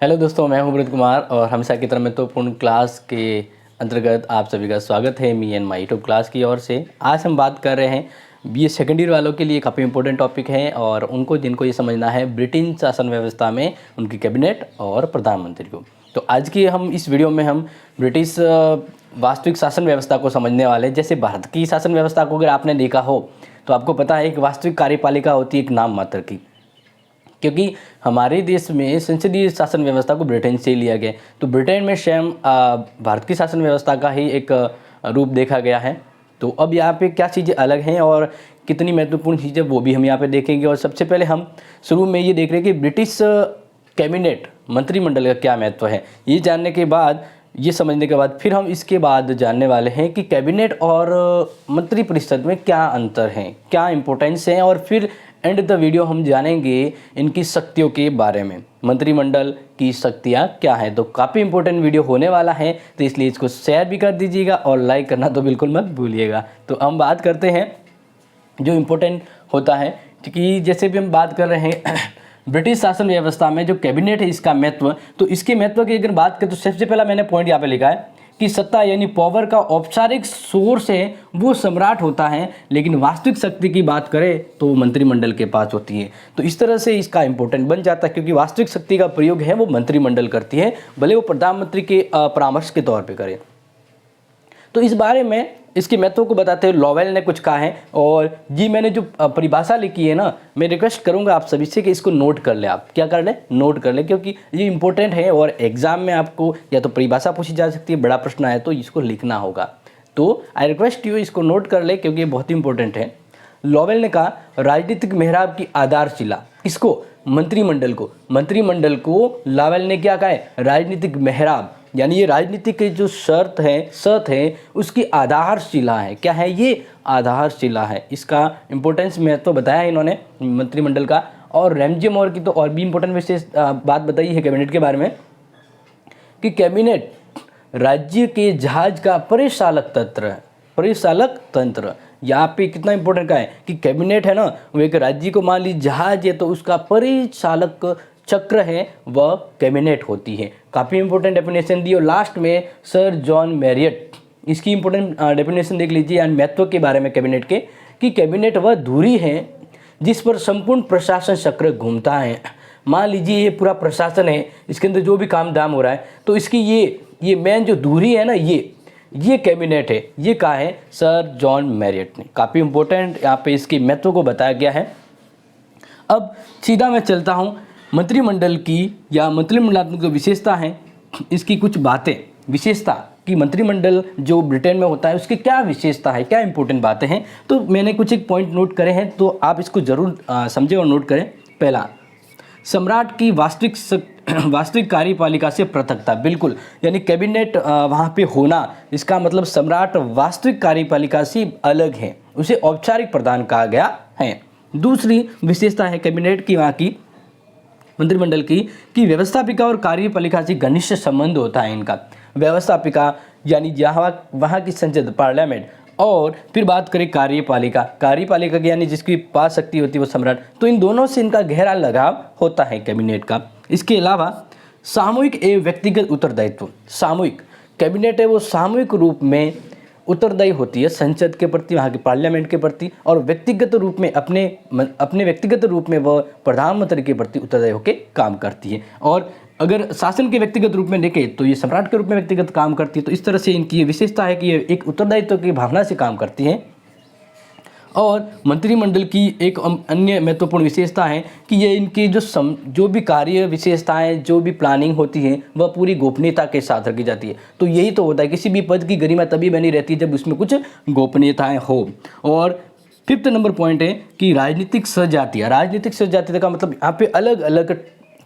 Hello दोस्तों, मैं हूं व्रत कुमार और हमेशा की तरह महत्वपूर्ण क्लास के अंतर्गत आप सभी का स्वागत है me and my YouTube class की ओर से। आज हम बात कर रहे हैं बीए सेकेंड ईयर वालों के लिए काफ़ी इंपॉर्टेंट टॉपिक है और जिनको ये समझना है ब्रिटेन शासन व्यवस्था में उनकी कैबिनेट और प्रधानमंत्री को। तो आज की इस वीडियो में हम ब्रिटिश वास्तविक शासन व्यवस्था को समझने वाले। जैसे भारत की शासन व्यवस्था को अगर आपने देखा हो तो आपको पता है कि वास्तविक कार्यपालिका होती है एक नाम मात्र की, क्योंकि हमारे देश में संसदीय शासन व्यवस्था को ब्रिटेन से लिया गया। तो ब्रिटेन में स्वयं भारत की शासन व्यवस्था का ही एक रूप देखा गया है। तो अब यहाँ पे क्या चीज़ें अलग हैं और कितनी महत्वपूर्ण चीज़ें वो भी हम यहाँ पे देखेंगे। और सबसे पहले हम शुरू में ये देख रहे हैं कि ब्रिटिश कैबिनेट मंत्रिमंडल का क्या महत्व है। ये जानने के बाद, ये समझने के बाद फिर हम इसके बाद जानने वाले हैं कि कैबिनेट और मंत्रिपरिषद में क्या अंतर है, क्या इंपॉर्टेंस है, और फिर एंड द वीडियो हम जानेंगे इनकी शक्तियों के बारे में, मंत्रिमंडल की शक्तियाँ क्या हैं। तो काफ़ी इंपॉर्टेंट वीडियो होने वाला है, तो इसलिए इसको शेयर भी कर दीजिएगा और लाइक करना तो बिल्कुल मत भूलिएगा। तो हम बात करते हैं जो इम्पोर्टेंट होता है, क्योंकि जैसे भी हम बात कर रहे हैं ब्रिटिश शासन व्यवस्था में जो कैबिनेट है इसका महत्व। तो इसके महत्व की अगर बात करें तो सबसे पहला मैंने पॉइंट यहाँ पे लिखा है कि सत्ता यानी पावर का औपचारिक सोर्स है वो सम्राट होता है, लेकिन वास्तविक शक्ति की बात करें तो मंत्रिमंडल के पास होती है। तो इस तरह से इसका इंपॉर्टेंट बन जाता है, क्योंकि वास्तविक शक्ति का प्रयोग है वो मंत्रिमंडल करती है, भले वो प्रधानमंत्री के परामर्श के तौर पे करे। तो इस बारे में इसके महत्व को बताते हुए लॉवेल ने कुछ कहा है, और जी मैंने जो परिभाषा लिखी है ना, मैं रिक्वेस्ट करूंगा आप सभी से कि इसको नोट कर ले। आप क्या कर ले, नोट कर ले, क्योंकि ये इंपॉर्टेंट है और एग्जाम में आपको या तो परिभाषा पूछी जा सकती है, बड़ा प्रश्न आए तो इसको लिखना होगा। तो आई रिक्वेस्ट यू इसको नोट कर ले क्योंकि ये बहुत इंपॉर्टेंट है। लॉवेल ने कहा राजनीतिक मेहराब की आधारशिला, किसको, मंत्रिमंडल को लॉवेल ने क्या कहा है, राजनीतिक मेहराब, यानी ये राजनीति के जो शर्त है उसकी आधारशिला है। क्या है ये, आधारशिला है। इसका इंपॉर्टेंस महत्व बताया है इन्होंने मंत्रिमंडल का। और रैमजे मोर की तो और भी इंपॉर्टेंट विशेष बात बताई है कैबिनेट के बारे में, कि कैबिनेट राज्य के जहाज का परिचालक तंत्र। यहाँ पे कितना इंपॉर्टेंट का है कि कैबिनेट है ना, वो एक राज्य को, मान लीजिए जहाज है तो उसका परिचालक चक्र है वह कैबिनेट होती है। काफ़ी इंपॉर्टेंट डेफिनेशन दी। और लास्ट में सर जॉन मैरियट, इसकी इंपॉर्टेंट डेफिनेशन देख लीजिए यानी महत्व के बारे में कैबिनेट के, कि कैबिनेट वह धुरी है जिस पर संपूर्ण प्रशासन चक्र घूमता है। मान लीजिए ये पूरा प्रशासन है, इसके अंदर जो भी काम धाम हो रहा है, तो इसकी ये मेन जो धुरी है ना, ये कैबिनेट है। ये कहा है सर जॉन मैरियट ने। काफ़ी इंपॉर्टेंट यहाँ पे इसके महत्व को बताया गया है। अब सीधा मैं चलता हूँ मंत्रिमंडल की या मंत्रिमंडलात्मक विशेषता है, इसकी कुछ बातें, विशेषता कि मंत्रिमंडल जो ब्रिटेन में होता है उसकी क्या विशेषता है, क्या इंपॉर्टेंट बातें हैं। तो मैंने कुछ एक पॉइंट नोट करे हैं, तो आप इसको ज़रूर समझें और नोट करें। पहला, सम्राट की वास्तविक कार्यपालिका से पृथकता, बिल्कुल, यानी कैबिनेट वहाँ पे होना, इसका मतलब सम्राट वास्तविक कार्यपालिका से अलग है, उसे औपचारिक प्रदान कहा गया है। दूसरी विशेषता है कैबिनेट की, वहाँ की मंत्रिमंडल की, कि व्यवस्थापिका और कार्यपालिका से घनिष्ठ संबंध होता है इनका। व्यवस्थापिका यानी वहाँ की संसद, पार्लियामेंट, और फिर बात करें कार्यपालिका की यानी जिसकी पास शक्ति होती है वो सम्राट। तो इन दोनों से इनका गहरा लगाव होता है कैबिनेट का। इसके अलावा सामूहिक एवं व्यक्तिगत उत्तरदायित्व, सामूहिक कैबिनेट है वो सामूहिक रूप में उत्तरदायी होती है संसद के प्रति, वहाँ के पार्लियामेंट के प्रति, और व्यक्तिगत रूप में अपने व्यक्तिगत रूप में वह प्रधानमंत्री के प्रति उत्तरदायी होकर काम करती है। और अगर शासन के व्यक्तिगत रूप में देखें तो ये सम्राट के रूप में व्यक्तिगत काम करती है। तो इस तरह से इनकी ये विशेषता है कि ये एक उत्तरदायित्व की भावना से काम करती है। और मंत्रिमंडल की एक अन्य महत्वपूर्ण विशेषता है कि ये इनकी जो भी कार्य विशेषताएं, जो भी प्लानिंग होती है वह पूरी गोपनीयता के साथ रखी जाती है। तो यही तो होता है, किसी भी पद की गरिमा तभी बनी रहती है जब उसमें कुछ गोपनीयताएं हो। और फिफ्थ नंबर पॉइंट है कि राजनीतिक सजातीयता का मतलब यहाँ पे अलग अलग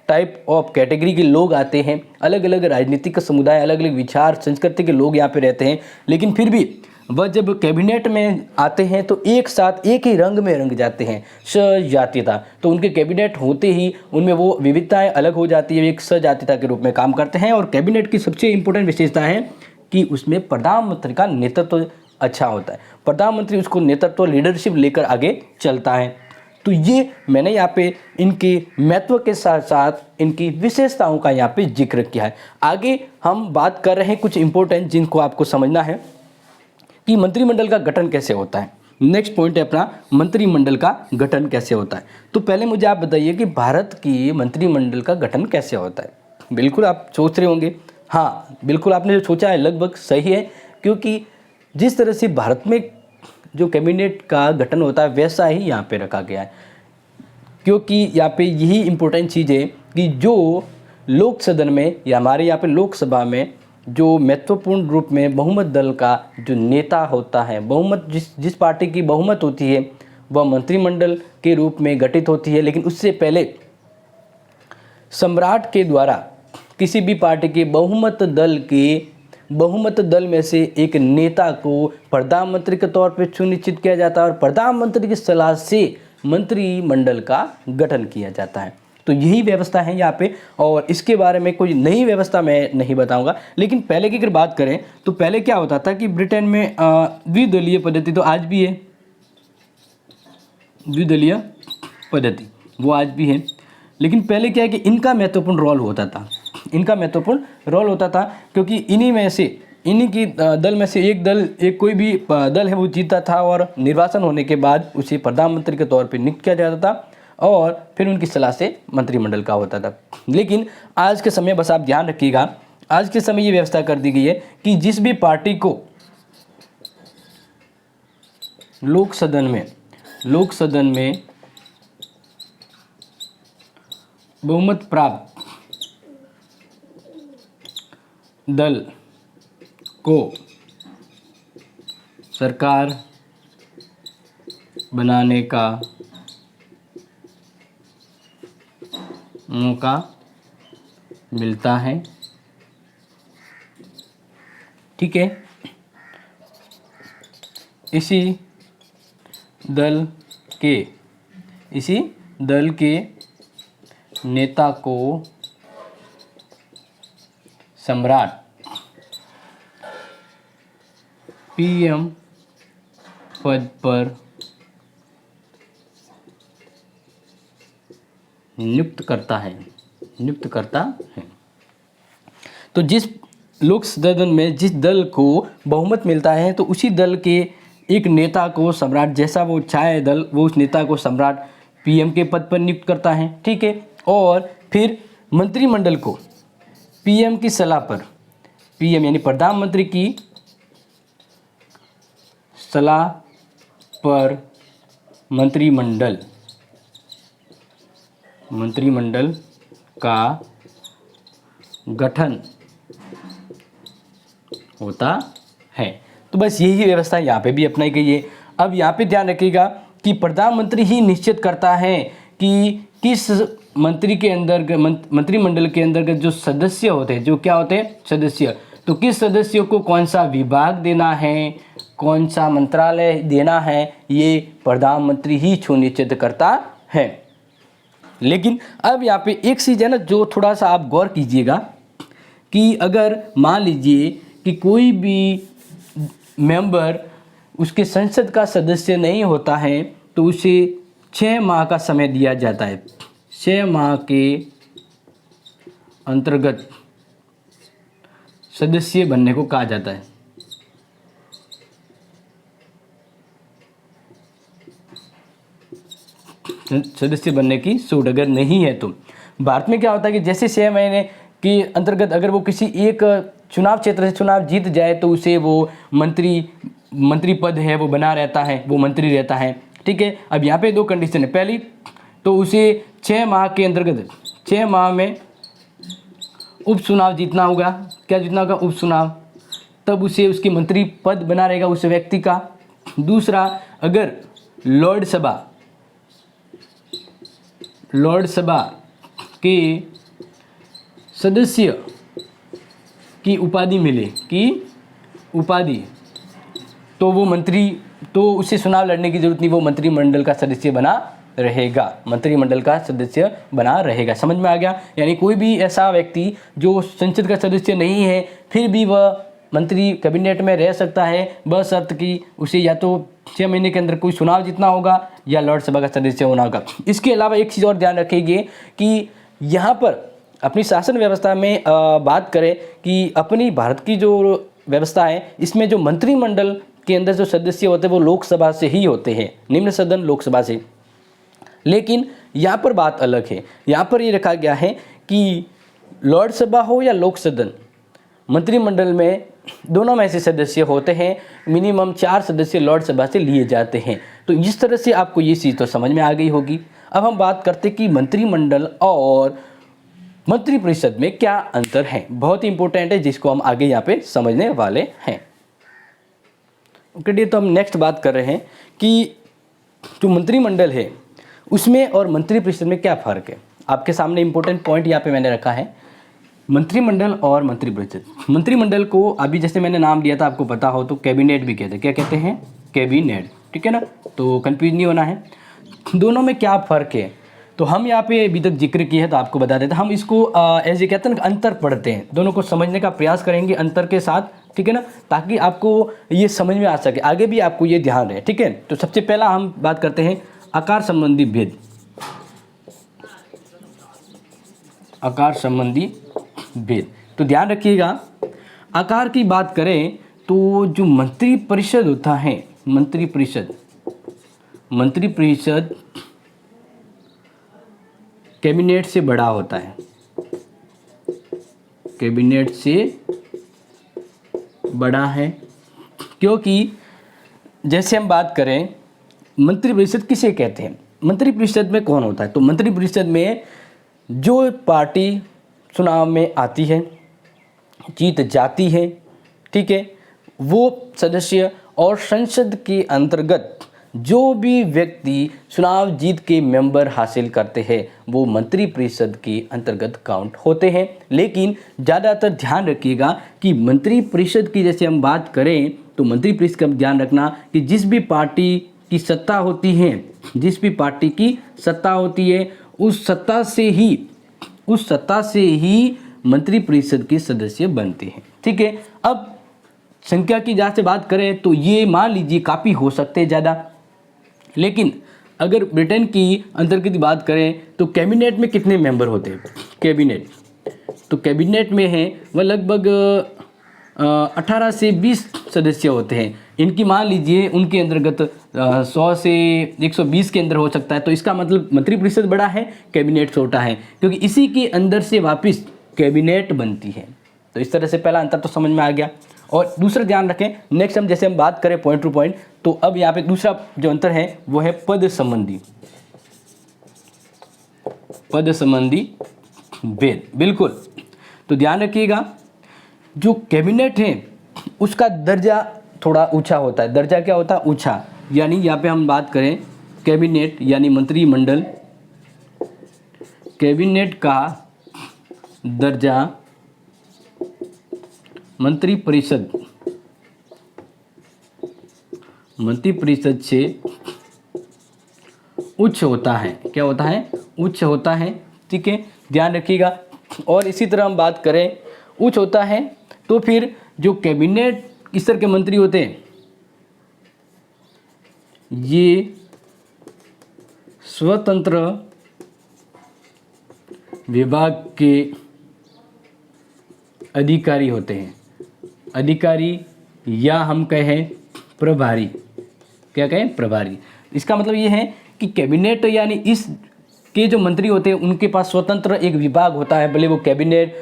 टाइप ऑफ कैटेगरी के लोग आते हैं, अलग अलग राजनीतिक समुदाय, अलग अलग विचार संस्कृति के लोग यहाँ पे रहते हैं, लेकिन फिर भी वह जब कैबिनेट में आते हैं तो एक साथ एक ही रंग में रंग जाते हैं, सजातीयता। तो उनके कैबिनेट होते ही उनमें वो विविधताएं अलग हो जाती है, एक सजातीयता के रूप में काम करते हैं। और कैबिनेट की सबसे इम्पोर्टेंट विशेषता है कि उसमें प्रधानमंत्री का नेतृत्व अच्छा होता है, प्रधानमंत्री उसको नेतृत्व लीडरशिप लेकर आगे चलता है। तो ये मैंने यहाँ पे इनके महत्व के साथ साथ इनकी विशेषताओं का यहाँ पे जिक्र किया है। आगे हम बात कर रहे हैं कुछ इंपॉर्टेंट जिनको आपको समझना है कि मंत्रिमंडल का गठन कैसे होता है। नेक्स्ट पॉइंट है अपना मंत्रिमंडल का गठन कैसे होता है। तो पहले मुझे आप बताइए कि भारत की मंत्रिमंडल का गठन कैसे होता है। बिल्कुल आप सोच रहे होंगे, हाँ बिल्कुल आपने जो सोचा है लगभग सही है, क्योंकि जिस तरह से भारत में जो कैबिनेट का गठन होता है वैसा ही यहाँ पे रखा गया है। क्योंकि यहाँ पे यही इम्पोर्टेंट चीज़ है कि जो लोक सदन में या हमारे यहाँ पे लोकसभा में जो महत्वपूर्ण रूप में बहुमत दल का जो नेता होता है, बहुमत जिस पार्टी की बहुमत होती है वह मंत्रिमंडल के रूप में गठित होती है। लेकिन उससे पहले सम्राट के द्वारा किसी भी पार्टी के बहुमत दल में से एक नेता को प्रधानमंत्री के तौर पर सुनिश्चित किया जाता है और प्रधानमंत्री की सलाह से मंत्रिमंडल का गठन किया जाता है। तो यही व्यवस्था है यहाँ पे, और इसके बारे में कोई नई व्यवस्था मैं नहीं बताऊंगा। लेकिन पहले की अगर बात करें तो पहले क्या होता था कि ब्रिटेन में द्विदलीय पद्धति, तो आज भी है द्विदलीय पद्धति, वो आज भी है। लेकिन पहले क्या है कि इनका महत्वपूर्ण रोल होता था, क्योंकि इन्हीं की दल में से एक कोई भी दल है वो जीता था और निर्वाचन होने के बाद उसे प्रधानमंत्री के तौर पर नियुक्त किया जाता था और फिर उनकी सलाह से मंत्रिमंडल का होता था। लेकिन आज के समय, बस आप ध्यान रखिएगा, आज के समय ये व्यवस्था कर दी गई है कि जिस भी पार्टी को लोक सदन में बहुमत प्राप्त दल को सरकार बनाने का मौका मिलता है, ठीक है, इसी दल के नेता को सम्राट पीएम पद पर नियुक्त करता है। तो जिस लोक सदन में जिस दल को बहुमत मिलता है तो उसी दल के एक नेता को सम्राट, जैसा वो चाहे दल, वो उस नेता को सम्राट पीएम के पद पर नियुक्त करता है, ठीक है। और फिर मंत्रिमंडल को पीएम की सलाह पर, पीएम यानी प्रधानमंत्री की सलाह पर मंत्रिमंडल का गठन होता है। तो बस यही व्यवस्था यहाँ पे भी अपनाई गई है। अब यहाँ पे ध्यान रखिएगा कि प्रधानमंत्री ही निश्चित करता है कि किस मंत्रिमंडल के अंतर्गत जो सदस्य होते हैं, जो क्या होते हैं सदस्य, तो किस सदस्य को कौन सा विभाग देना है, कौन सा मंत्रालय देना है, ये प्रधानमंत्री ही सुनिश्चित करता है। लेकिन अब यहाँ पे एक चीज़ है ना जो थोड़ा सा आप गौर कीजिएगा कि अगर मान लीजिए कि कोई भी मेंबर उसके संसद का सदस्य नहीं होता है तो उसे 6 माह का समय दिया जाता है। 6 माह के अंतर्गत सदस्य बनने को कहा जाता है। सदस्य बनने की सूट अगर नहीं है तो भारत में क्या होता है कि जैसे 6 महीने के अंतर्गत अगर वो किसी एक चुनाव क्षेत्र से चुनाव जीत जाए तो उसे वो मंत्री पद है वो बना रहता है, वो मंत्री रहता है, ठीक है। अब यहाँ पे 2 कंडीशन है। पहली तो उसे 6 माह के अंतर्गत 6 माह में उपचुनाव जीतना होगा। क्या जीतना होगा? उपचुनाव, तब उसे उसकी मंत्री पद बना रहेगा उस व्यक्ति का। दूसरा, अगर लोकसभा के सदस्य की उपाधि मिले तो वो मंत्री, तो उसे चुनाव लड़ने की जरूरत नहीं, वो मंत्रिमंडल का सदस्य बना रहेगा। समझ में आ गया? यानी कोई भी ऐसा व्यक्ति जो संसद का सदस्य नहीं है फिर भी वह मंत्री कैबिनेट में रह सकता है बशर्त कि उसे या तो 6 महीने के अंदर कोई चुनाव जीतना होगा या लोकसभा का सदस्य होना होगा। इसके अलावा एक चीज़ और ध्यान रखिए कि यहाँ पर अपनी शासन व्यवस्था में बात करें कि अपनी भारत की जो व्यवस्था है इसमें जो मंत्रिमंडल के अंदर जो सदस्य होते हैं वो लोकसभा से ही होते हैं, निम्न सदन लोकसभा से। लेकिन यहाँ पर बात अलग है, यहाँ पर ये रखा गया है कि लोकसभा हो या लोक सदन, मंत्रिमंडल में दोनों में से सदस्य होते हैं, मिनिमम 4 सदस्य लोकसभा से लिए जाते हैं। तो इस तरह से आपको ये चीज़ तो समझ में आ गई होगी। अब हम बात करते कि मंत्रिमंडल और मंत्रिपरिषद में क्या अंतर है, बहुत ही इंपॉर्टेंट है जिसको हम आगे यहाँ पे समझने वाले हैं। ओके, तो हम नेक्स्ट बात कर रहे हैं कि जो मंत्रिमंडल है उसमें और मंत्रिपरिषद में क्या फ़र्क है। आपके सामने इंपॉर्टेंट पॉइंट यहाँ पे मैंने रखा है, मंत्रिमंडल और मंत्रिपरिषद। मंत्रिमंडल को अभी जैसे मैंने नाम दिया था, आपको पता हो तो कैबिनेट भी कहते हैं। क्या कहते हैं? कैबिनेट, ठीक है ना, तो कंफ्यूज नहीं होना है। दोनों में क्या फ़र्क है तो हम यहाँ पे अभी तक जिक्र किया है तो आपको बता देते हैं। हम इसको ऐसे कहते हैं ना, अंतर पढ़ते हैं, दोनों को समझने का प्रयास करेंगे अंतर के साथ, ठीक है ना, ताकि आपको ये समझ में आ सके, आगे भी आपको ये ध्यान रहे, ठीक है। तो सबसे पहला हम बात करते हैं आकार संबंधी भेद। आकार संबंधी भेद, तो ध्यान रखिएगा, आकार की बात करें तो जो मंत्रिपरिषद होता है, मंत्रिपरिषद कैबिनेट से बड़ा होता है, कैबिनेट से बड़ा है। क्योंकि जैसे हम बात करें मंत्रिपरिषद किसे कहते हैं, मंत्रिपरिषद में कौन होता है, तो मंत्रिपरिषद में जो पार्टी चुनाव में आती है, जीत जाती है, ठीक है, वो सदस्य और संसद के अंतर्गत जो भी व्यक्ति चुनाव जीत के मेंबर हासिल करते हैं वो मंत्रिपरिषद के अंतर्गत काउंट होते हैं। लेकिन ज़्यादातर ध्यान रखिएगा कि मंत्रिपरिषद की जैसे हम बात करें तो मंत्रिपरिषद का ध्यान रखना कि जिस भी पार्टी की सत्ता होती है, जिस भी पार्टी की सत्ता होती है उस सत्ता से ही मंत्रिपरिषद के सदस्य बनते हैं, ठीक है। अब संख्या की जहाँ से बात करें तो ये मान लीजिए काफ़ी हो सकते हैं ज़्यादा, लेकिन अगर ब्रिटेन की अंतर्गत की बात करें तो कैबिनेट में कितने मेंबर होते हैं, कैबिनेट में है वह लगभग 18 से 20 सदस्य होते हैं। इनकी मान लीजिए उनके अंतर्गत 100 से 120 के अंदर हो सकता है। तो इसका मतलब मंत्रिपरिषद बड़ा है, कैबिनेट छोटा है, क्योंकि इसी के अंदर से वापस कैबिनेट बनती है। तो इस तरह से पहला अंतर तो समझ में आ गया। और दूसरा ध्यान रखें, नेक्स्ट हम जैसे हम बात करें पॉइंट टू पॉइंट, तो अब यहाँ पे दूसरा जो अंतर है वो है पद संबंधी भेद। बिल्कुल, तो ध्यान रखिएगा जो कैबिनेट है उसका दर्जा थोड़ा ऊंचा होता है। दर्जा क्या होता है? ऊंचा। यानी यहाँ पे हम बात करें कैबिनेट यानी मंत्रिमंडल, कैबिनेट का दर्जा मंत्रिपरिषद से उच्च होता है। क्या होता है? उच्च होता है, ठीक है, ध्यान रखिएगा। और इसी तरह हम बात करें उच्च होता है तो फिर जो कैबिनेट स्तर के मंत्री होते हैं ये स्वतंत्र विभाग के अधिकारी होते हैं, अधिकारी या हम कहें प्रभारी। क्या कहें? प्रभारी। इसका मतलब ये है कि कैबिनेट यानी इस के जो मंत्री होते हैं उनके पास स्वतंत्र एक विभाग होता है, भले वो कैबिनेट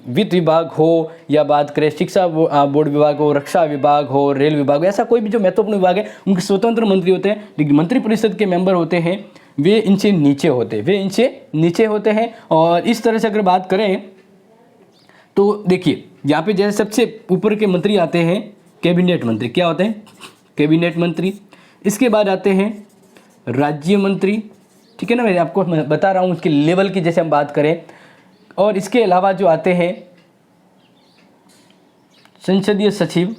वित्त विभाग हो या बात करें शिक्षा बोर्ड विभाग हो, रक्षा विभाग हो, रेल विभाग हो, ऐसा कोई भी जो महत्वपूर्ण विभाग है उनके स्वतंत्र मंत्री होते हैं। लेकिन मंत्रिपरिषद के मेंबर होते हैं वे इनसे नीचे होते हैं। और इस तरह से अगर बात करें तो देखिए यहाँ पे जैसे सबसे ऊपर के मंत्री आते हैं कैबिनेट मंत्री। क्या होते हैं? कैबिनेट मंत्री। इसके बाद आते हैं राज्य मंत्री, ठीक है ना, मैं आपको बता रहा हूँ उसके लेवल की जैसे हम बात करें। और इसके अलावा जो आते हैं संसदीय सचिव,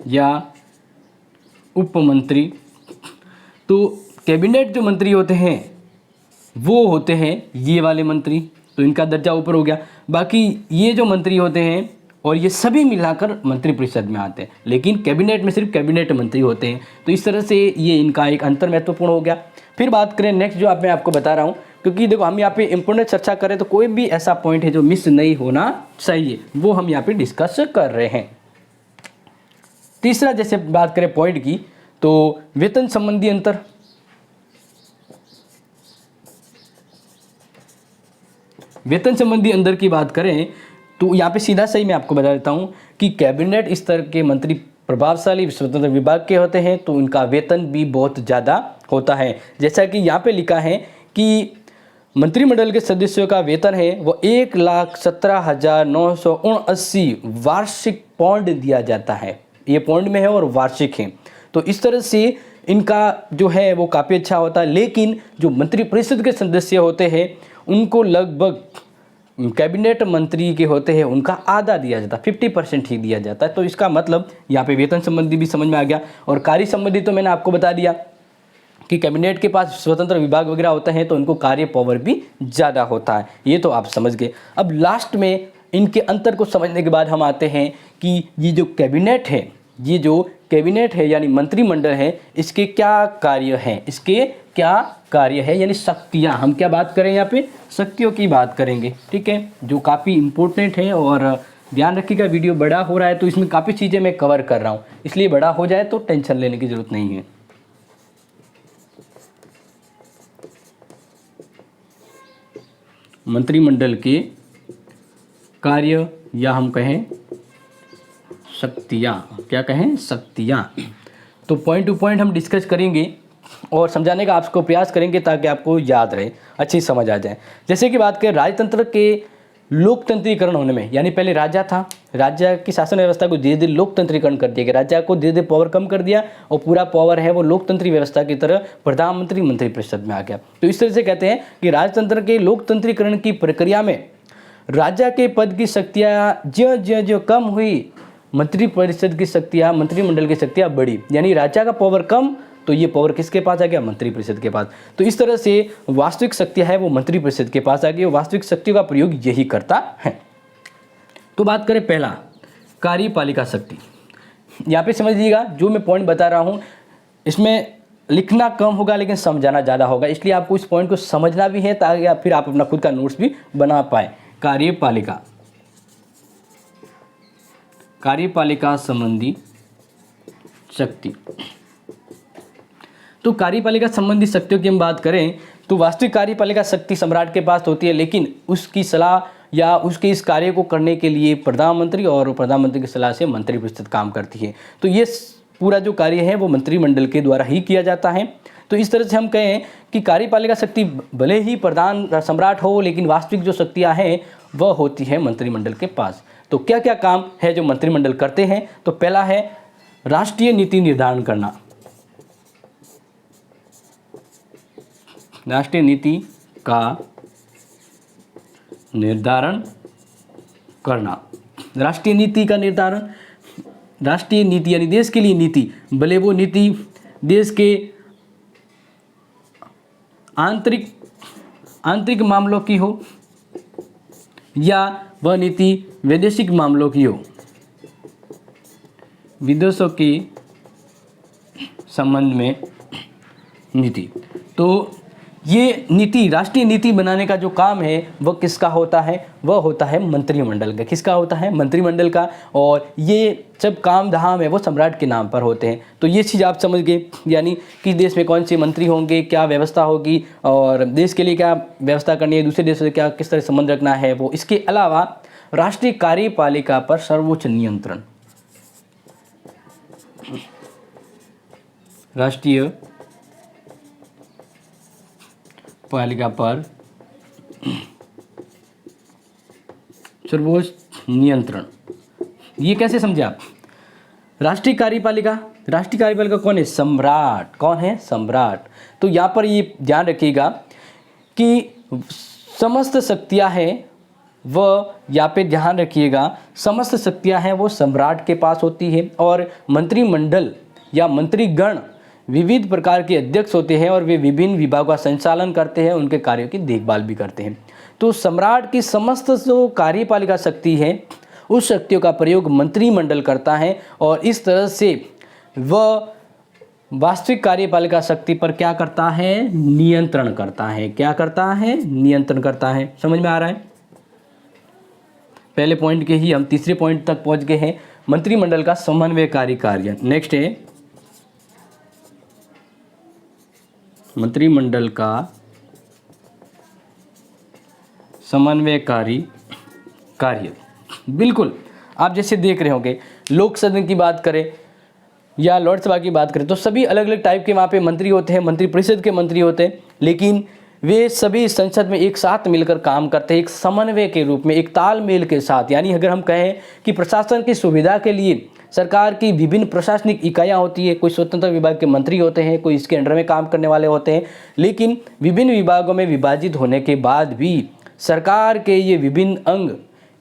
या उप मंत्री। तो कैबिनेट जो मंत्री होते हैं वो होते हैं ये वाले मंत्री, तो इनका दर्जा ऊपर हो गया। बाकी ये जो मंत्री होते हैं और ये सभी मिलाकर मंत्रिपरिषद में आते हैं, लेकिन कैबिनेट में सिर्फ कैबिनेट मंत्री होते हैं। तो इस तरह से ये इनका एक अंतर महत्वपूर्ण हो गया। फिर बात करें नेक्स्ट जो मैं आपको बता रहा हूँ, क्योंकि देखो हम यहाँ पे इंपोर्टेंट चर्चा करें तो कोई भी ऐसा पॉइंट है जो मिस नहीं होना चाहिए, वो हम यहाँ पे डिस्कस कर रहे हैं। तीसरा जैसे बात करें पॉइंट की, तो वेतन संबंधी अंतर। वेतन संबंधी अंतर की बात करें तो यहाँ पे सीधा सही मैं आपको बता देता हूँ कि कैबिनेट स्तर के मंत्री प्रभावशाली स्वतंत्र विभाग के होते हैं, तो उनका वेतन भी बहुत ज़्यादा होता है। जैसा कि यहाँ पे लिखा है कि मंत्रिमंडल के सदस्यों का वेतन है वो 1,17,979 वार्षिक पौंड दिया जाता है। ये पौंड में है और वार्षिक है, तो इस तरह से इनका जो है वो काफ़ी अच्छा होता है। लेकिन जो मंत्रिपरिषद के सदस्य होते हैं उनको लगभग कैबिनेट मंत्री के होते हैं उनका आधा दिया जाता है, 50% ही दिया जाता है। तो इसका मतलब यहाँ पे वेतन संबंधी भी समझ में आ गया। और कार्य संबंधी तो मैंने आपको बता दिया कि कैबिनेट के पास स्वतंत्र विभाग वगैरह होते हैं तो उनको कार्य पावर भी ज़्यादा होता है, ये तो आप समझ गए। अब लास्ट में इनके अंतर को समझने के बाद हम आते हैं कि ये जो कैबिनेट है, ये जो कैबिनेट है यानी मंत्रिमंडल है, इसके क्या कार्य हैं, इसके क्या कार्य है यानी शक्तियाँ। हम क्या बात करें यहाँ पे, शक्तियों की बात करेंगे, ठीक है, जो काफ़ी इम्पोर्टेंट है। और ध्यान रखिएगा वीडियो बड़ा हो रहा है तो इसमें काफ़ी चीज़ें मैं कवर कर रहा हूँ, इसलिए बड़ा हो जाए तो टेंशन लेने की ज़रूरत नहीं है। मंत्रिमंडल के कार्य या हम कहें शक्तियाँ, क्या कहें, शक्तियाँ। तो पॉइंट टू पॉइंट हम डिस्कस करेंगे और समझाने का आपको प्रयास करेंगे ताकि आपको याद रहे, अच्छी समझ आ जाए। जैसे कि बात करें राजतंत्र के लोकतंत्रीकरण होने में, यानी पहले राजा था, राज्य की शासन व्यवस्था को धीरे धीरे लोकतंत्रीकरण कर दिया गया, राज्य को धीरे धीरे पावर कम कर दिया और पूरा पावर है वो लोकतंत्री व्यवस्था की तरह प्रधानमंत्री मंत्रिपरिषद में आ गया। तो इस तरह से कहते हैं कि राजतंत्र के लोकतंत्रीकरण की प्रक्रिया में राजा के पद की शक्तियाँ ज्यों ज्यों ज्यों कम हुई, मंत्रिपरिषद की शक्तियाँ, मंत्रिमंडल की शक्तियाँ बढ़ी। यानी राजा का पावर कम तो ये पावर किसके पास आ गया, मंत्रिपरिषद के पास। तो इस तरह से वास्तविक शक्तियाँ है वो मंत्रिपरिषद के पास आ गई, वास्तविक शक्तियों का प्रयोग यही करता है। तो बात करें पहला, कार्यपालिका शक्ति। यहाँ पे समझ लीजिएगा जो मैं पॉइंट बता रहा हूँ इसमें लिखना कम होगा लेकिन समझाना ज़्यादा होगा, इसलिए आपको इस पॉइंट को समझना भी है ताकि फिर आप अपना खुद का नोट्स भी बना पाए। कार्यपालिका, कार्यपालिका संबंधी शक्ति। तो कार्यपालिका संबंधी शक्तियों की हम बात करें तो वास्तविक कार्यपालिका शक्ति सम्राट के पास होती है, लेकिन उसकी सलाह या उसके इस कार्य को करने के लिए प्रधानमंत्री और प्रधानमंत्री की सलाह से मंत्रिपरिषद काम करती है। तो ये पूरा जो कार्य है वो मंत्रिमंडल के द्वारा ही किया जाता है। तो इस तरह से हम कहें कि कार्यपालिका शक्ति भले ही प्रधान सम्राट हो, लेकिन वास्तविक जो शक्तियाँ हैं वह होती है मंत्रिमंडल के पास। तो क्या क्या काम है जो मंत्रिमंडल करते हैं, तो पहला है राष्ट्रीय नीति निर्धारण करना। राष्ट्रीय नीति का निर्धारण करना, राष्ट्रीय नीति का निर्धारण, राष्ट्रीय नीति यानी देश के लिए नीति, भले वो नीति देश के आंतरिक मामलों की हो या वह नीति वैदेशिक मामलों की हो, विदेशों के संबंध में नीति। तो ये नीति, राष्ट्रीय नीति बनाने का जो काम है वह किसका होता है, वह होता है मंत्रिमंडल का। किसका होता है, मंत्रिमंडल का। और ये सब काम धाम है वो सम्राट के नाम पर होते हैं। तो ये चीज़ आप समझ गए, यानी कि देश में कौन से मंत्री होंगे, क्या व्यवस्था होगी और देश के लिए क्या व्यवस्था करनी है, दूसरे देशों से क्या किस तरह संबंध रखना है वो। इसके अलावा राष्ट्रीय कार्यपालिका पर सर्वोच्च नियंत्रण, राष्ट्रीय पालिका पर सर्वोच्च नियंत्रण, ये कैसे समझे आप। राष्ट्रीय कार्यपालिका, राष्ट्रीय कार्यपालिका कौन है, सम्राट। कौन है, सम्राट। तो यहाँ पर ये ध्यान रखिएगा कि समस्त शक्तियाँ हैं वह, यहाँ पे ध्यान रखिएगा, समस्त शक्तियाँ हैं वो सम्राट के पास होती है। और मंत्रिमंडल या मंत्रीगण विविध प्रकार के अध्यक्ष होते हैं और वे विभिन्न विभागों का संचालन करते हैं, उनके कार्यों की देखभाल भी करते हैं। तो सम्राट की समस्त जो कार्यपालिका शक्ति है उस शक्तियों का प्रयोग मंत्रिमंडल करता है और इस तरह से वह वास्तविक कार्यपालिका शक्ति पर क्या करता है, नियंत्रण करता है। क्या करता है, नियंत्रण करता है। समझ में आ रहा है? पहले पॉइंट के ही हम तीसरे पॉइंट तक पहुंच गए हैं, मंत्रिमंडल का समन्वयकारी कार्य। नेक्स्ट है मंत्रिमंडल का समन्वयकारी कार्य। बिल्कुल, आप जैसे देख रहे होंगे लोक सदन की बात करें या लोकसभा की बात करें तो सभी अलग अलग टाइप के वहाँ पे मंत्री होते हैं, मंत्री परिषद के मंत्री होते हैं, लेकिन वे सभी संसद में एक साथ मिलकर काम करते हैं, एक समन्वय के रूप में, एक तालमेल के साथ। यानी अगर हम कहें कि प्रशासन की सुविधा के लिए सरकार की विभिन्न प्रशासनिक इकाइयाँ होती है, कोई स्वतंत्र विभाग के मंत्री होते हैं, कोई इसके अंडर में काम करने वाले होते हैं, लेकिन विभिन्न विभागों में विभाजित होने के बाद भी सरकार के ये विभिन्न अंग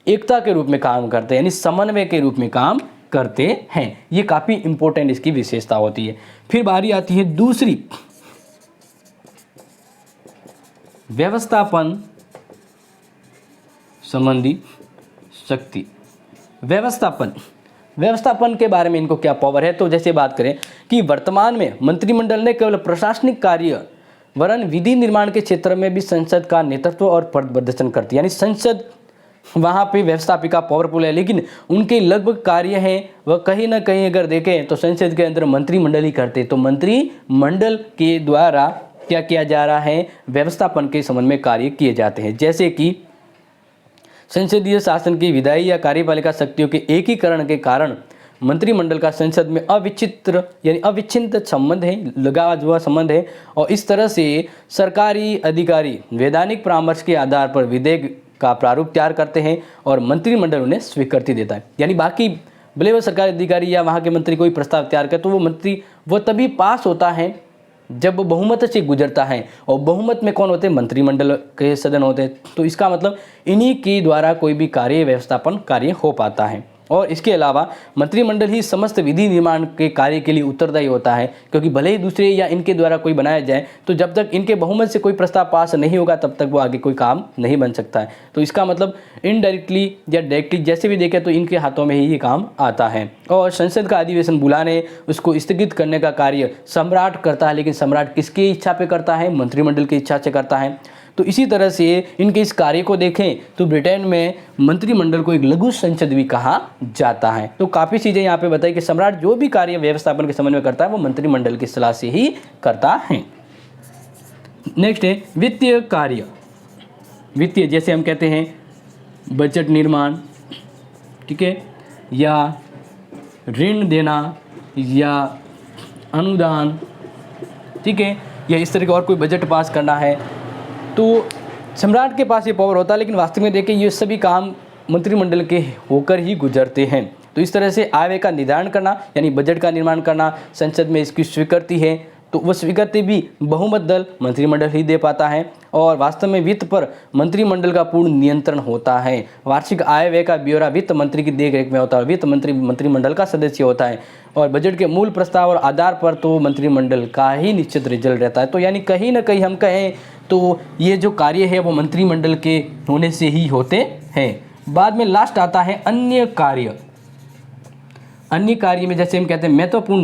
एकता के रूप में काम करते हैं, यानी समन्वय के रूप में काम करते हैं। ये काफ़ी इंपॉर्टेंट इसकी विशेषता होती है। फिर बारी आती है दूसरी, व्यवस्थापन संबंधी शक्ति। व्यवस्थापन के बारे में इनको क्या पावर है, तो जैसे बात करें कि वर्तमान में मंत्रिमंडल ने केवल प्रशासनिक कार्य वरन विधि निर्माण के क्षेत्र में भी संसद का नेतृत्व और प्रदर्शन करती है। यानी संसद वहाँ पे व्यवस्थापिका पावरफुल है, लेकिन उनके लगभग कार्य हैं वह कहीं ना कहीं अगर देखें तो संसद के अंदर मंत्रिमंडल ही करते। तो मंत्रिमंडल के द्वारा क्या किया जा रहा है, व्यवस्थापन के संबंध में कार्य किए जाते हैं। जैसे कि संसदीय शासन की विधायी या कार्यपालिका शक्तियों के एकीकरण के कारण मंत्रिमंडल का संसद में अविच्छिन्न संबंध है, लगा हुआ संबंध है, और इस तरह से सरकारी अधिकारी वैधानिक परामर्श के आधार पर विधेयक का प्रारूप तैयार करते हैं और मंत्रिमंडल उन्हें स्वीकृति देता है। यानी बाकी भले वो सरकारी अधिकारी या वहाँ के मंत्री कोई प्रस्ताव तैयार करे तो वो तभी पास होता है जब बहुमत से गुजरता है, और बहुमत में कौन होते हैं, मंत्रिमंडल के सदन होते हैं। तो इसका मतलब इन्हीं के द्वारा कोई भी कार्य व्यवस्थापन कार्य हो पाता है। और इसके अलावा मंत्रिमंडल ही समस्त विधि निर्माण के कार्य के लिए उत्तरदायी होता है, क्योंकि भले ही दूसरे या इनके द्वारा कोई बनाया जाए तो जब तक इनके बहुमत से कोई प्रस्ताव पास नहीं होगा तब तक वो आगे कोई काम नहीं बन सकता है। तो इसका मतलब इनडायरेक्टली या डायरेक्टली जैसे भी देखें तो इनके हाथों में ही ये काम आता है। और संसद का अधिवेशन बुलाने, उसको स्थगित करने का कार्य सम्राट करता है, लेकिन सम्राट किसकी इच्छा पे करता है, मंत्रिमंडल की इच्छा से करता है। तो इसी तरह से इनके इस कार्य को देखें तो ब्रिटेन में मंत्रिमंडल को एक लघु संसद भी कहा जाता है। तो काफ़ी चीज़ें यहाँ पे बताई कि सम्राट जो भी कार्य व्यवस्थापन के संबंध में करता है वो मंत्रिमंडल की सलाह से ही करता है। नेक्स्ट है वित्तीय कार्य। वित्तीय जैसे हम कहते हैं बजट निर्माण, ठीक है, या ऋण देना या अनुदान, ठीक है, या इस तरह का और कोई बजट पास करना है, तो सम्राट के पास ये पावर होता है। लेकिन वास्तव में देखें ये सभी काम मंत्रिमंडल के होकर ही गुजरते हैं। तो इस तरह से आय व्यय का निर्धारण करना यानी बजट का निर्माण करना, संसद में इसकी स्वीकृति है तो वह स्वीकृति भी बहुमत दल मंत्रिमंडल ही दे पाता है। और वास्तव में वित्त पर मंत्रिमंडल का पूर्ण नियंत्रण होता है। वार्षिक आय व्यय का ब्यौरा वित्त मंत्री की देखरेख में होता है। वित्त मंत्री मंत्रिमंडल का सदस्य होता है और बजट के मूल प्रस्ताव और आधार पर तो मंत्रिमंडल का ही निश्चित रिजल्ट रहता है। तो यानी कहीं ना कहीं हम कहें तो ये जो कार्य है वो मंत्रिमंडल के होने से ही होते हैं। बाद में लास्ट आता है अन्य कार्य। अन्य कार्य में जैसे हम कहते हैं महत्वपूर्ण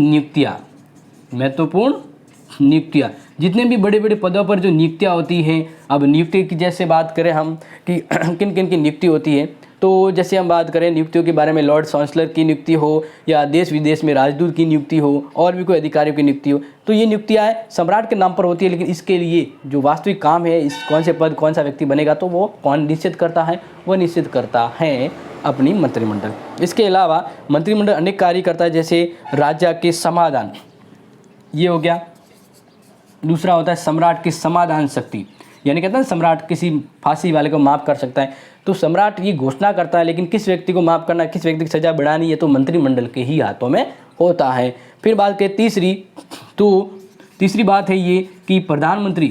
नियुक्तियाँ, जितने भी बड़े बड़े पदों पर जो नियुक्तियाँ होती हैं। अब नियुक्ति की जैसे बात करें हम कि किन किन की नियुक्ति होती है, तो जैसे हम बात करें नियुक्तियों के बारे में, लॉर्ड चांसलर की नियुक्ति हो या देश विदेश में राजदूत की नियुक्ति हो और भी कोई अधिकारियों की नियुक्ति हो, तो ये नियुक्तियाँ सम्राट के नाम पर होती है। लेकिन इसके लिए जो वास्तविक काम है, इस कौन से पद कौन सा व्यक्ति बनेगा, तो वो कौन निश्चित करता है, वो निश्चित करता है अपनी मंत्रिमंडल। इसके अलावा मंत्रिमंडल अनेक कार्य करता है, जैसे राज्य के समाधान, ये हो गया। दूसरा होता है सम्राट की समाधान शक्ति, यानी कहते हैं सम्राट किसी फांसी वाले को माफ़ कर सकता है। तो सम्राट ये घोषणा करता है, लेकिन किस व्यक्ति को माफ़ करना, किस व्यक्ति की सज़ा बढ़ानी है, तो मंत्रिमंडल के ही हाथों में होता है। फिर बात करें तीसरी बात है ये कि प्रधानमंत्री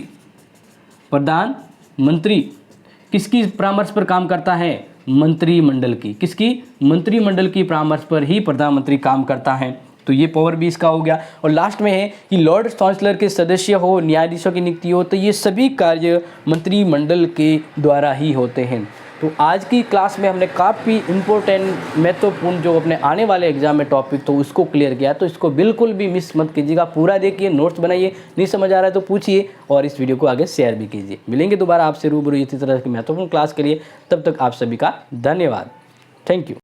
किसकी परामर्श पर काम करता है, मंत्रिमंडल की। किसकी? मंत्रिमंडल की परामर्श पर ही प्रधानमंत्री काम करता है। तो ये पावर भी इसका हो गया। और लास्ट में है कि लॉर्ड चांसलर के सदस्य हो, न्यायाधीशों की नियुक्ति हो, तो ये सभी कार्य मंत्रिमंडल के द्वारा ही होते हैं। तो आज की क्लास में हमने काफ़ी इम्पोर्टेंट महत्वपूर्ण जो अपने आने वाले एग्जाम में टॉपिक तो उसको क्लियर किया। तो इसको बिल्कुल भी मिस मत कीजिएगा, पूरा देखिए, नोट्स बनाइए, नहीं समझ आ रहा है तो पूछिए और इस वीडियो को आगे शेयर भी कीजिए। मिलेंगे दोबारा आपसे रूबरू इसी तरह की महत्वपूर्ण क्लास के लिए, तब तक आप सभी का धन्यवाद। Thank you.